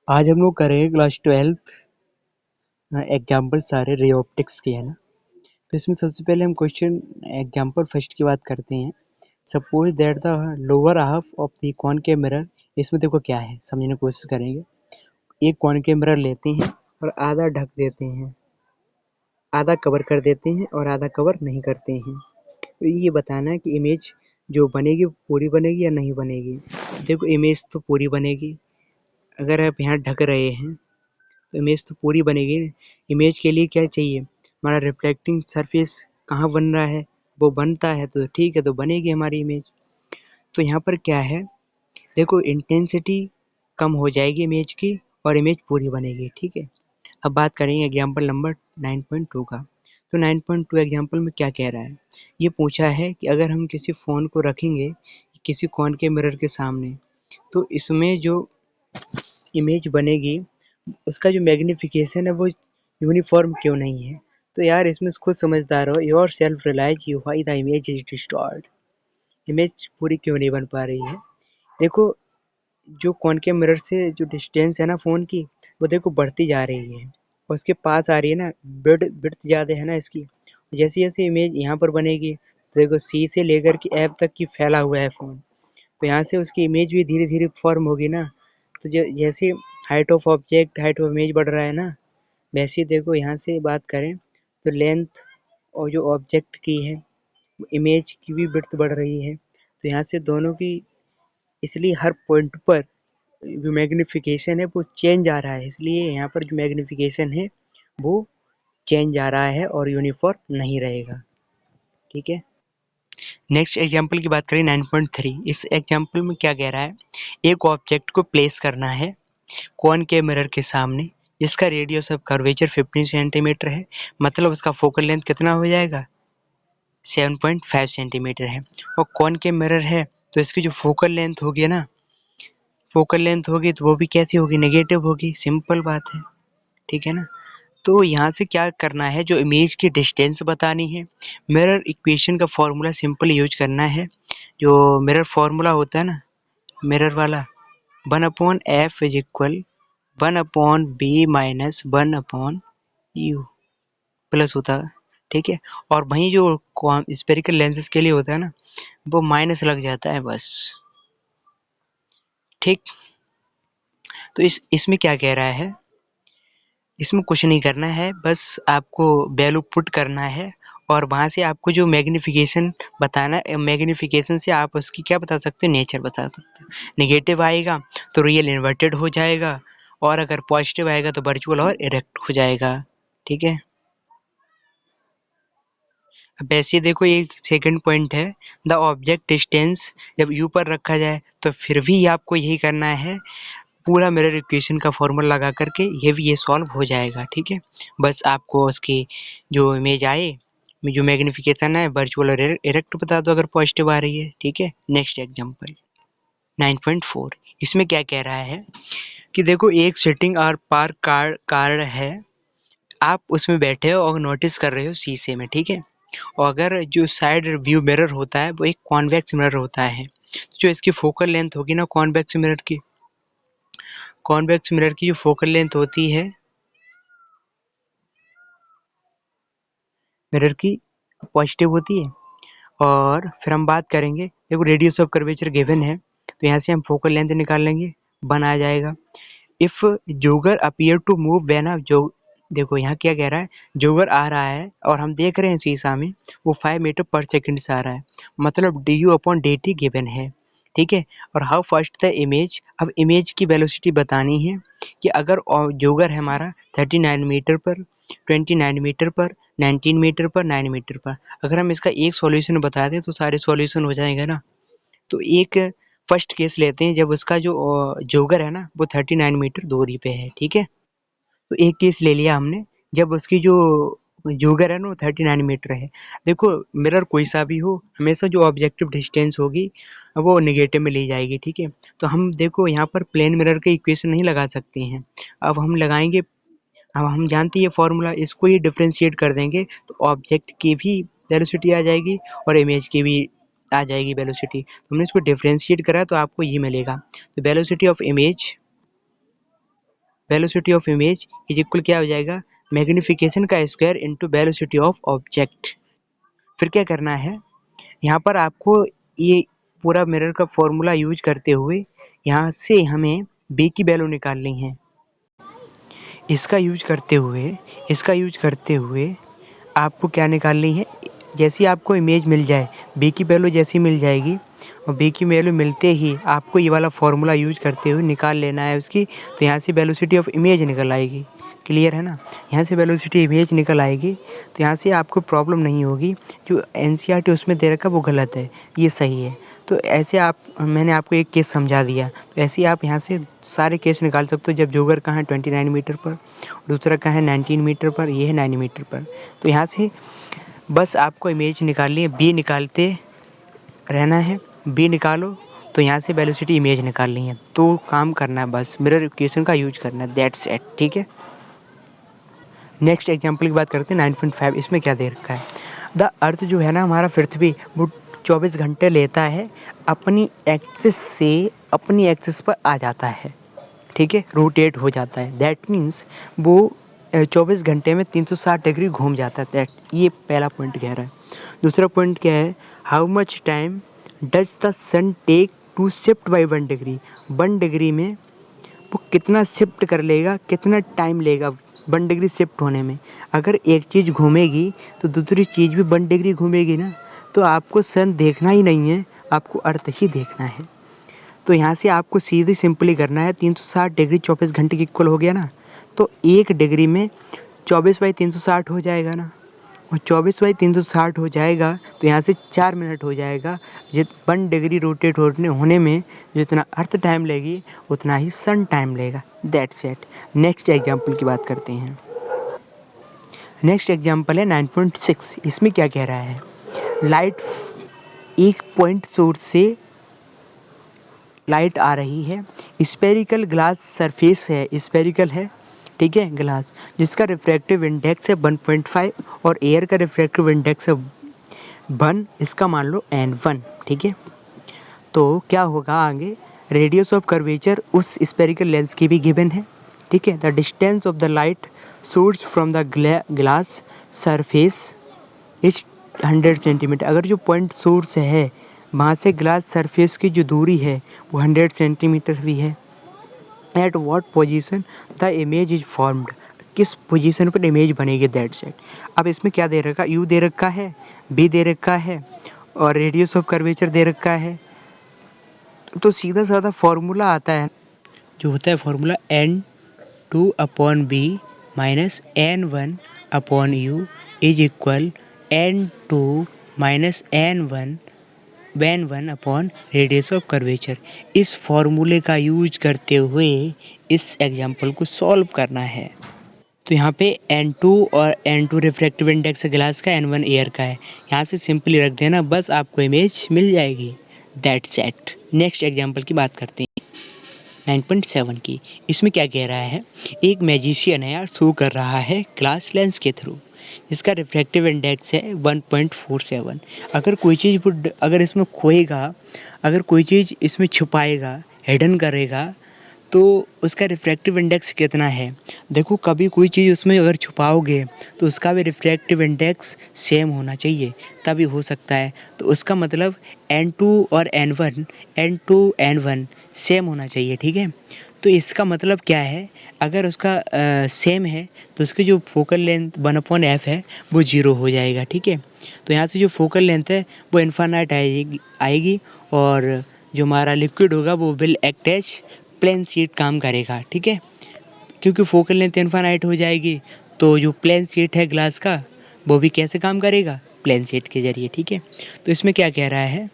आज हम लोग करेंगे क्लास 12th एग्जाम्पल सारे रे ऑप्टिक्स के, है ना। तो इसमें सबसे पहले हम क्वेश्चन एग्जाम्पल फर्स्ट की बात करते हैं। Suppose that the lower half of the concave mirror, इसमें देखो क्या है समझने की कोशिश करेंगे। एक कॉनकेव मिरर लेते हैं और आधा ढक देते हैं, आधा कवर कर देते हैं और आधा कवर नहीं करते हैं। तो ये बताना है कि इमेज जो बनेगी पूरी बनेगी या नहीं बनेगी। देखो इमेज तो पूरी बनेगी, अगर आप यहाँ ढक रहे हैं तो इमेज तो पूरी बनेगी। इमेज के लिए क्या चाहिए, हमारा रिफ्लेक्टिंग सरफेस कहाँ बन रहा है, वो बनता है तो ठीक है, तो बनेगी हमारी इमेज। तो यहाँ पर क्या है, देखो इंटेंसिटी कम हो जाएगी इमेज की और इमेज पूरी बनेगी, ठीक है। अब बात करेंगे एग्जाम्पल नंबर 9.2 का। तो 9.2 एग्जाम्पल में क्या कह रहा है, ये पूछा है कि अगर हम किसी फ़ोन को रखेंगे किसी कॉनकेव मिरर के सामने, तो इसमें जो इमेज बनेगी उसका जो मैग्नीफिकेशन है वो यूनिफॉर्म क्यों नहीं है। तो यार इसमें खुद समझदार हो, yourself realize you why the image is distort. Image पूरी क्यों नहीं बन पा रही है। देखो जो कॉनकेव मिरर से जो डिस्टेंस है ना फ़ोन की, वो देखो बढ़ती जा रही है और उसके पास आ रही है ना, विड्थ ज़्यादा है ना इसकी। जैसे जैसे इमेज यहाँ पर बनेगी तो देखो सी से लेकर के एफ तक की फैला हुआ है फ़ोन, तो यहाँ से उसकी इमेज भी धीरे धीरे फॉर्म होगी ना। तो जैसे height of object height of image बढ़ रहा है ना, वैसे ही देखो यहाँ से बात करें तो लेंथ और जो ऑब्जेक्ट की है इमेज की भी विड्थ बढ़ रही है। तो यहाँ से दोनों की, इसलिए हर पॉइंट पर जो मैग्नीफिकेशन है वो चेंज आ रहा है, इसलिए यहाँ पर जो मैग्नीफिकेशन है वो चेंज आ रहा है और यूनिफॉर्म नहीं रहेगा, ठीक है। नेक्स्ट एग्जाम्पल की बात करें 9.3। इस एग्जाम्पल में क्या कह रहा है, एक ऑब्जेक्ट को प्लेस करना है कॉनकेव मिरर के सामने, जिसका रेडियस ऑफ कर्वेचर 15 सेंटीमीटर है, मतलब उसका फोकल लेंथ कितना हो जाएगा 7.5 सेंटीमीटर है। और कॉनकेव मिरर है तो इसकी जो फोकल लेंथ होगी ना, फोकल लेंथ होगी तो वो भी कैसी होगी, नेगेटिव होगी, सिंपल बात है, ठीक है ना। तो यहाँ से क्या करना है, जो इमेज की डिस्टेंस बतानी है, मिरर इक्वेशन का फॉर्मूला सिंपल यूज करना है। जो मिरर फॉर्मूला होता है ना, मिरर वाला 1/f is equal 1/b minus 1/u plus होता है, ठीक है। और वहीं जो स्फेरिकल लेंसेज के लिए होता है ना, वो माइनस लग जाता है बस, ठीक। तो इसमें क्या कह रहा है, इसमें कुछ नहीं करना है, बस आपको वैल्यू पुट करना है और वहाँ से आपको जो मैग्नीफिकेशन बताना है, मैग्नीफिकेशन से आप उसकी क्या बता सकते हो, नेचर बता सकते हो। नेगेटिव आएगा तो रियल इन्वर्टेड हो जाएगा और अगर पॉजिटिव आएगा तो वर्चुअल और इरेक्ट हो जाएगा, ठीक है। अब ऐसे देखो एक सेकंड पॉइंट है, द ऑब्जेक्ट डिस्टेंस जब यू पर रखा जाए तो फिर भी आपको यही करना है, पूरा मिरर इक्वेशन का फॉर्मूला लगा करके ये सॉल्व हो जाएगा, ठीक है। बस आपको उसकी जो इमेज आए, जो मैग्नीफिकेशन है वर्चुअल और इरेक्ट बता दो अगर पॉजिटिव आ रही है, ठीक है। Next example 9.4। इसमें क्या कह रहा है कि देखो एक सिटिंग और पार्क कार है, आप उसमें बैठे हो और नोटिस कर रहे हो शीशे में, ठीक है। और अगर जो साइड व्यू मिरर होता है वो एक कॉन्वेक्स मिरर होता है, जो इसकी फोकल लेंथ होगी ना कॉन्वेक्स मिरर की जो फोकल लेंथ होती है मिरर की पॉजिटिव होती है। और फिर हम बात करेंगे, देखो रेडियस ऑफ कर्वेचर गिवन है तो यहाँ से हम फोकल लेंथ निकाल लेंगे, 1 आ जाएगा। If jogger appear to move when जो, देखो यहाँ क्या कह रहा है, जोगर आ रहा है और हम देख रहे हैं शीशा में वो 5 मीटर पर सेकंड से आ रहा है, मतलब du/dt गिवन है, ठीक है। और हाउ फास्ट द इमेज, अब इमेज की वेलोसिटी बतानी है कि अगर जोगर है हमारा 39 मीटर पर, 29 मीटर पर, 19 मीटर पर, 9 मीटर पर, अगर हम इसका एक सॉल्यूशन बता दें तो सारे सॉल्यूशन हो जाएंगे ना। तो एक फर्स्ट केस लेते हैं जब उसका जो जोगर है ना वो 39 मीटर दूरी पे है, ठीक है। तो एक केस ले लिया हमने जब उसकी जो जोगर है ना वो 39 मीटर है। देखो मिरर कोई सा भी हो, हमेशा जो ऑब्जेक्टिव डिस्टेंस होगी वो नेगेटिव में ली जाएगी, ठीक है। तो हम देखो यहाँ पर प्लेन मिरर के इक्वेशन नहीं लगा सकते हैं, अब हम लगाएंगे, अब हम जानते हैं ये फॉर्मूला, इसको ही डिफरेंशिएट कर देंगे तो ऑब्जेक्ट की भी वेलोसिटी आ जाएगी और इमेज की भी आ जाएगी वेलोसिटी। तो हमने इसको डिफरेंशिएट करा तो आपको ये मिलेगा, तो velocity of image velocity of image is equal क्या हो जाएगा, मैग्निफिकेशन का square into velocity of object. फिर क्या करना है, यहाँ पर आपको ये पूरा मिरर का फॉर्मूला यूज करते हुए यहाँ से हमें बी की वैल्यू निकालनी है। इसका यूज करते हुए आपको क्या निकालनी है, जैसी आपको इमेज मिल जाए, बी की वैल्यू जैसी मिल जाएगी और बी की वैल्यू मिलते ही आपको ये वाला फॉर्मूला यूज करते हुए निकाल लेना है उसकी। तो यहाँ से वेलोसिटी ऑफ इमेज निकल आएगी। क्लियर है ना, यहाँ से वेलोसिटी इमेज निकल आएगी। तो यहाँ से आपको प्रॉब्लम नहीं होगी। जो एनसीईआरटी उसमें दे रखा वो गलत है, ये सही है। तो ऐसे मैंने आपको एक केस समझा दिया, तो ऐसे ही आप यहाँ से सारे केस निकाल सकते हो। जब जोगर कहाँ है 29 मीटर पर, दूसरा कहाँ है 19 मीटर पर, ये है 9 मीटर पर। तो यहाँ से बस आपको इमेज निकालनी है, बी निकालते रहना है, बी निकालो तो यहाँ से वेलोसिटी इमेज निकालनी है। तो काम करना है, बस मिरर इक्वेशन का यूज करना है, दैट्स इट। ठीक है, नेक्स्ट एग्जांपल की बात करते हैं 9.5। इसमें क्या दे रखा है, द अर्थ जो है ना हमारा पृथ्वी, वो 24 घंटे लेता है अपनी एक्सिस से अपनी एक्सिस पर आ जाता है। ठीक है, रोटेट हो जाता है। दैट मीन्स वो 24 घंटे में 360 डिग्री घूम जाता है। दैट, ये पहला पॉइंट कह रहा है। दूसरा पॉइंट क्या है, how much time does the sun take to shift by 1 degree. 1 degree में वो कितना शिफ्ट कर लेगा, कितना टाइम लेगा 1 डिग्री शिफ्ट होने में। अगर एक चीज़ घूमेगी तो दूसरी चीज़ भी 1 डिग्री घूमेगी ना, तो आपको सन देखना ही नहीं है, आपको अर्थ ही देखना है। तो यहाँ से आपको सीधी सिंपली करना है, 360 डिग्री 24 घंटे के इक्वल हो गया ना, तो 1 डिग्री में 24/360 हो जाएगा ना, और 24/360 हो जाएगा तो यहाँ से 4 मिनट हो जाएगा। 1 डिग्री रोटेट होने में जितना अर्थ टाइम लेगी उतना ही सन टाइम लेगा। That's it. नेक्स्ट एग्जाम्पल की बात करते हैं। नेक्स्ट एग्जाम्पल है 9.6। इसमें क्या कह रहा है, लाइट एक पॉइंट सोर्स से लाइट आ रही है, स्पेरिकल ग्लास सरफेस है, स्पेरिकल है, ठीक है, ग्लास, जिसका रिफ्रैक्टिव इंडेक्स है 1.5 और एयर का रिफ्रैक्टिव इंडेक्स है 1, इसका मान लो n1। ठीक है, तो क्या होगा आगे, रेडियस ऑफ कर्वेचर उस स्पेरिकल लेंस की भी गिवन है। ठीक है, the distance of the light source from the glass surface is 100 centimetre. अगर जो पॉइंट सोर्स है वहाँ से ग्लास सरफेस की जो दूरी है वो 100 सेंटीमीटर भी है। At what position the image is formed, किस पोजीशन पर इमेज बनेगी, दैट्स इट। अब इसमें क्या दे रखा, यू दे रखा है, बी दे रखा है और रेडियस ऑफ कर्वेचर दे रखा है। तो सीधा साधा फॉर्मूला आता है, जो होता है formula n2/b minus n1/u is equal n2 minus n1 upon radius of curvature. इस फॉर्मूले का यूज करते हुए इस एग्जाम्पल को सॉल्व करना है। तो यहाँ पे n2 और n2 रिफ्रैक्टिव इंडेक्स ग्लास का, n1 एयर का है। यहाँ से सिंपली रख देना, बस आपको इमेज मिल जाएगी। That's it. नेक्स्ट एग्जाम्पल की बात करते हैं 9.7 की। इसमें क्या कह रहा है, एक मैजिशियन है यार, शो कर रहा है ग्लास लेंस के थ्रू, जिसका रिफ्रैक्टिव इंडेक्स है 1.47। अगर कोई चीज़ अगर इसमें खोएगा, अगर कोई चीज़ इसमें छुपाएगा, हिडन करेगा, तो उसका रिफ्रैक्टिव इंडेक्स कितना है। देखो, कभी कोई चीज़ उसमें अगर छुपाओगे तो उसका भी रिफ्रैक्टिव इंडेक्स सेम होना चाहिए, तभी हो सकता है। तो उसका मतलब n2 और n1 सेम होना चाहिए। ठीक है, तो इसका मतलब क्या है, अगर उसका सेम है तो उसकी जो फोकल लेंथ 1/f है वो 0 हो जाएगा। ठीक है, तो यहाँ से जो फोकल लेंथ है वो इन्फानाइट आएगी और जो हमारा लिक्विड होगा वो will act as plane sheet काम करेगा। ठीक है, क्योंकि फोकल लेंथ इन्फानाइट हो जाएगी तो जो प्लेन शीट है ग्लास का वो भी कैसे काम करेगा, प्लेन शीट के जरिए। ठीक है, तो इसमें क्या कह रहा है,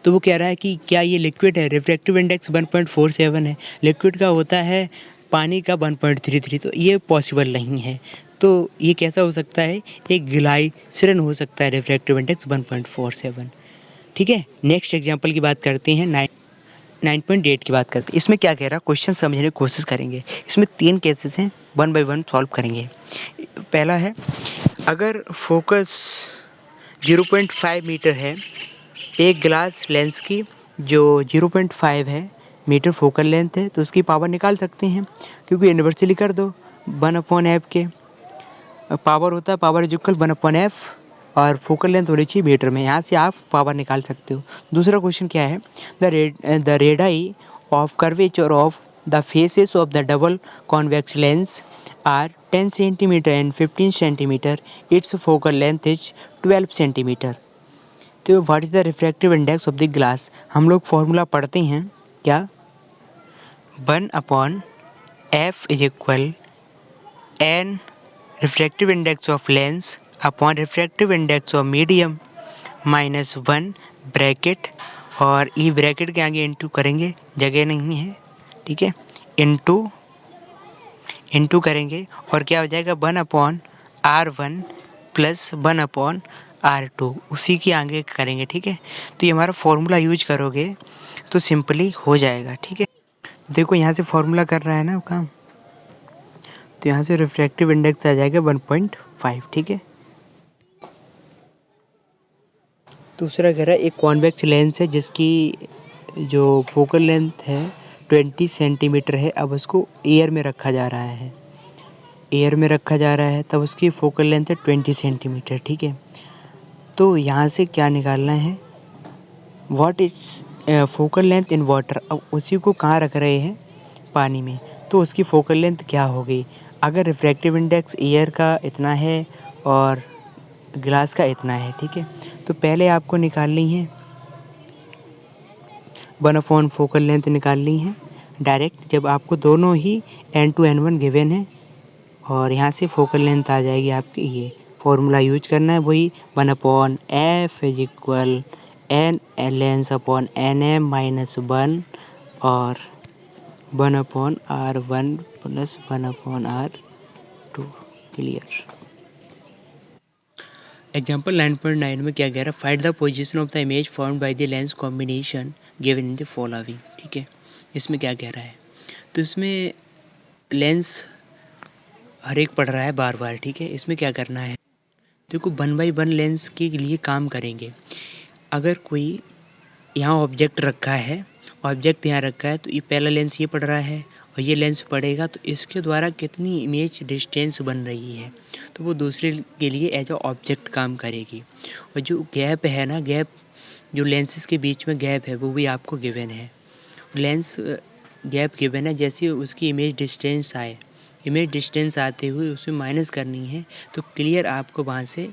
तो वो कह रहा है कि क्या ये लिक्विड है, रिफ्रैक्टिव इंडेक्स 1.47 है, लिक्विड का होता है पानी का 1.33, तो ये पॉसिबल नहीं है। तो ये कैसा हो सकता है, एक ग्लाइसरन हो सकता है, रिफ्रैक्टिव इंडेक्स 1.47। ठीक है, नेक्स्ट एग्जांपल की बात करते हैं 9.8 की बात करते हैं। इसमें क्या कह रहा है, क्वेश्चन समझने की कोशिश करेंगे। इसमें 3 केसेस हैं, 1 बाय 1 सॉल्व करेंगे। पहला है, अगर फोकस 0.5 मीटर है, एक ग्लास लेंस की जो 0.5 है, मीटर फोकल लेंथ है तो उसकी पावर निकाल सकते हैं, क्योंकि यूनिवर्सली कर दो 1/f के पावर होता है, पावर इज इक्वल 1/f और फोकल लेंथ होनी चाहिए मीटर में, यहाँ से आप पावर निकाल सकते हो। दूसरा क्वेश्चन क्या है, the radii of curvature of the faces of the double convex lens are 10 centimetre and 15 centimetre, its focal length is 12 centimetre. तो what is the refractive index of the glass? हम लोग formula पढ़ते हैं क्या, 1/f is equal n refractive index of lens upon refractive index of medium minus 1 bracket, और E bracket के आगे into करेंगे, जगह नहीं है, ठीक है, इंटू करेंगे और क्या हो जाएगा 1/r1 प्लस 1/r2, उसी के आगे करेंगे, ठीक है। तो ये हमारा फॉर्मूला यूज करोगे तो सिंपली हो जाएगा, ठीक है। देखो यहाँ से फॉर्मूला कर रहा है ना काम, तो यहाँ से रिफ्रैक्टिव इंडेक्स आ जाएगा 1.5, ठीक है। दूसरा कह रहा है एक कॉन्वेक्स लेंस है जिसकी जो फोकल लेंथ है 20 सेंटीमीटर है, अब उसको एयर में रखा जा रहा है, तब उसकी फोकल लेंथ है 20 सेंटीमीटर, ठीक है। तो यहाँ से क्या निकालना है, what is focal length in water, अब उसी को कहाँ रख रहे हैं, पानी में, तो उसकी फोकल लेंथ क्या होगी। अगर रिफ्रैक्टिव इंडेक्स एयर का इतना है और ग्लास का इतना है, ठीक है, तो पहले आपको निकालनी है 1/4 फोकल लेंथ निकालनी है डायरेक्ट, जब आपको दोनों ही n2 n1 गिवन है, और यहाँ से फोकल लेंथ आ जाएगी आपकी, ये फॉर्मूला यूज करना है वही 1/f is equal n lens upon nm minus 1 और 1/r1 plus 1/r2, clear. Example 9.9 में क्या कह रहा है, find the position of the image formed by the lens combination given in the following, ठीक है। इसमें क्या कह रहा है, तो इसमें लेंस हर एक पढ़ रहा है बार बार, ठीक है। इसमें क्या करना है, देखो 1/1 लेंस के लिए काम करेंगे। अगर कोई यहाँ ऑब्जेक्ट रखा है, तो ये पहला लेंस ये पढ़ रहा है और ये लेंस पढ़ेगा, तो इसके द्वारा कितनी इमेज डिस्टेंस बन रही है, तो वो दूसरे के लिए एज अ ऑब्जेक्ट काम करेगी। और जो गैप है ना, गैप जो लेंसेज के बीच में गैप है वो भी आपको गिवन है, लेंस गैप गिवन है, जैसे उसकी इमेज डिस्टेंस आते हुए उसमें माइनस करनी है, तो क्लियर आपको वहाँ से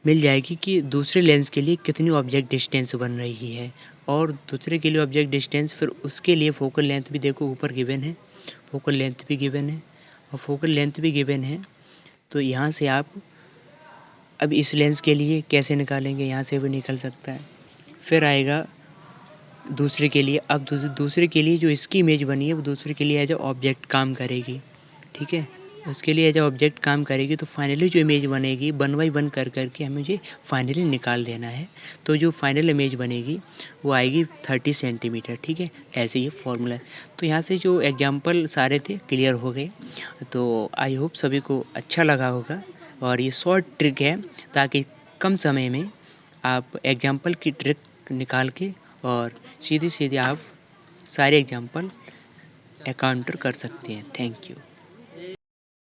मिल जाएगी कि दूसरे लेंस के लिए कितनी ऑब्जेक्ट डिस्टेंस बन रही है, और दूसरे के लिए ऑब्जेक्ट डिस्टेंस, फिर उसके लिए फोकल लेंथ भी देखो ऊपर गिवन है, फोकल लेंथ भी गिवन है, तो यहाँ से आप अब इस लेंस के लिए कैसे निकालेंगे, यहाँ से भी निकल सकता है। फिर आएगा दूसरे के लिए, अब दूसरे के लिए जो इसकी इमेज बनी है वो दूसरे के लिए एज अ ऑब्जेक्ट काम करेगी, ठीक है, उसके लिए एज अ ऑब्जेक्ट काम करेगी, तो फाइनली जो इमेज बनेगी 1/1 कर करके हमें ये फाइनली निकाल देना है। तो जो फाइनल इमेज बनेगी वो आएगी 30 सेंटीमीटर, ठीक है, ऐसे ही फॉर्मूला है। तो यहाँ से जो एग्जाम्पल सारे थे क्लियर हो गए, तो आई होप सभी को अच्छा लगा होगा, और ये शॉर्ट ट्रिक है ताकि कम समय में आप एग्जाम्पल की ट्रिक निकाल के और सीधे सीधे आप सारे एग्जाम्पल एकाउंटर कर सकते हैं। Thank you.